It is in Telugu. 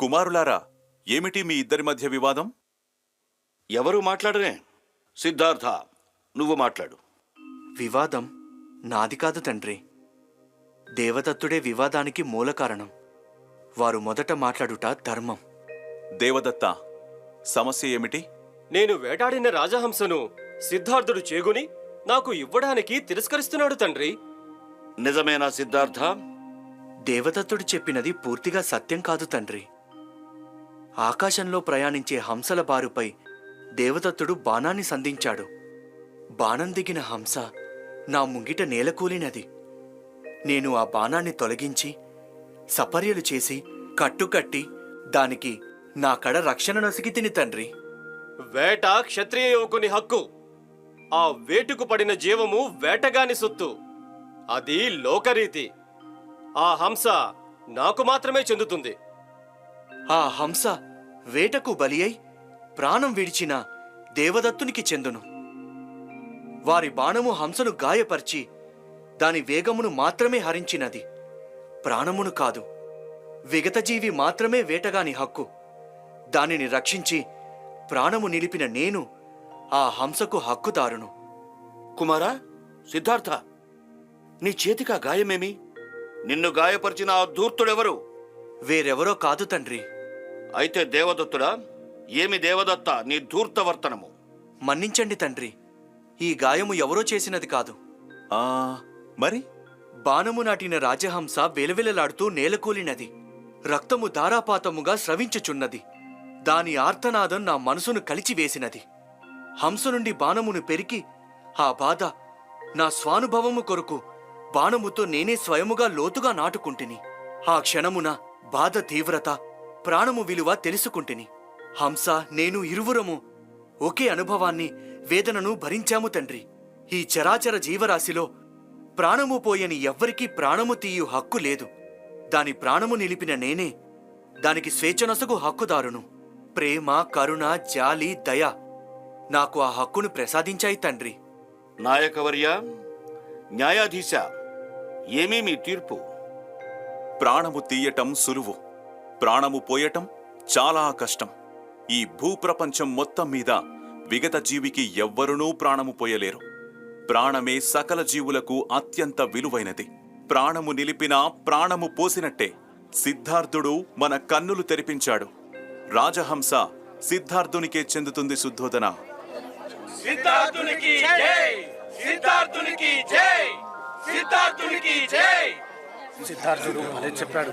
కుమారులారా, ఏమిటి మీ ఇద్దరి మధ్య వివాదం? ఎవరు మాట్లాడనే? సిద్ధార్థ, నువ్వు మాట్లాడు. వివాదం నాది కాదు తండ్రి. దేవదత్తుడే వివాదానికి మూల కారణం. వారు మొదట మాట్లాడుట ధర్మం. దేవదత్త, సమస్య ఏమిటి? నేను వేటాడిన రాజహంసను సిద్ధార్థుడు చేగుని నాకు ఇవ్వడానికి తిరస్కరిస్తున్నాడు తండ్రి. నిజమేనా సిద్ధార్థ? దేవదత్తుడు చెప్పినది పూర్తిగా సత్యం కాదు తండ్రి. ఆకాశంలో ప్రయాణించే హంసల బారుపై దేవదత్తుడు బాణాన్ని సంధించాడు. బాణం దిగిన హంస నా ముంగిట నేలకూలినది. నేను ఆ బాణాన్ని తొలగించి సపర్యలు చేసి కట్టుకట్టి దానికి నా కడ రక్షణ నొసిగి తిని తండ్రి. వేట క్షత్రియ యువకుని హక్కు. ఆ వేటుకు పడిన జీవము వేటగాని సొత్తు. అది లోకరీతి. ఆ హంస నాకు మాత్రమే చెందుతుంది. ఆ హంస వేటకు బలి అయి ప్రాణం విడిచిన దేవదత్తునికి చెందును. వారి బాణము హంసను గాయపరిచి దాని వేగమును మాత్రమే హరించినది, ప్రాణమును కాదు. విగతజీవి మాత్రమే వేటగాని హక్కు. దానిని రక్షించి ప్రాణము నిలిపిన నేను ఆ హంసకు హక్కుదారును. కుమారా, సిద్ధార్థ, నీ చేతికా గాయమేమి? నిన్ను గాయపరిచిన ఆ ధూర్తుడెవరు? వేరెవరో కాదు తండ్రి. అయితే దేవదత్తుడా? ఏమి దేవదత్త నీ ధూర్తవర్తనము? మన్నించండి తండ్రి, ఈ గాయము ఎవరో చేసినది కాదు. మరి? బాణము నాటిన రాజహంస వెలవెలలాడుతూ నేలకూలినది. రక్తము ధారాపాతముగా స్రవించుచున్నది. దాని ఆర్తనాదం నా మనసును కలిచివేసినది. హంస నుండి బాణమును పెరికి ఆ బాధ నా స్వానుభవము కొరకు బాణముతో నేనే స్వయముగా లోతుగా నాటుకుంటిని. ఆ క్షణమున బాధ తీవ్రత, ప్రాణము విలువ తెలుసుకుంటిని. హంస నేను ఇరువురము ఒకే అనుభవాన్ని, వేదనను భరించాము తండ్రి. ఈ చరాచర జీవరాశిలో ప్రాణము పోయని ఎవ్వరికీ ప్రాణము తీయు హక్కు లేదు. దాని ప్రాణము నిలిపిన నేనే దానికి స్వేచ్ఛనొసగు హక్కుదారును. ప్రేమ, కరుణ, జాలి, దయ నాకు ఆ హక్కును ప్రసాదించాయి తండ్రి. నాయకవర్య, న్యాయాధీశ, ఏమీ మీ తీర్పు? ప్రాణము తీయటం సులువు, ప్రాణము పోయటం చాలా కష్టం. ఈ భూప్రపంచం మొత్తం మీద విగత జీవికి ఎవ్వరునూ ప్రాణము పోయలేరు. ప్రాణమే సకల జీవులకు అత్యంత విలువైనది. ప్రాణము నిలిపినా ప్రాణము పోసినట్టే. సిద్ధార్థుడు మన కన్నులు తెరిపించాడు. రాజహంస సిద్ధార్థునికే చెందుతుంది. శుద్ధోదన, సిద్ధార్థునికి జై! సిద్ధార్థునికి జై! సిద్ధార్థునికి జై! సిద్ధార్థుడు అదే చెప్పాడు.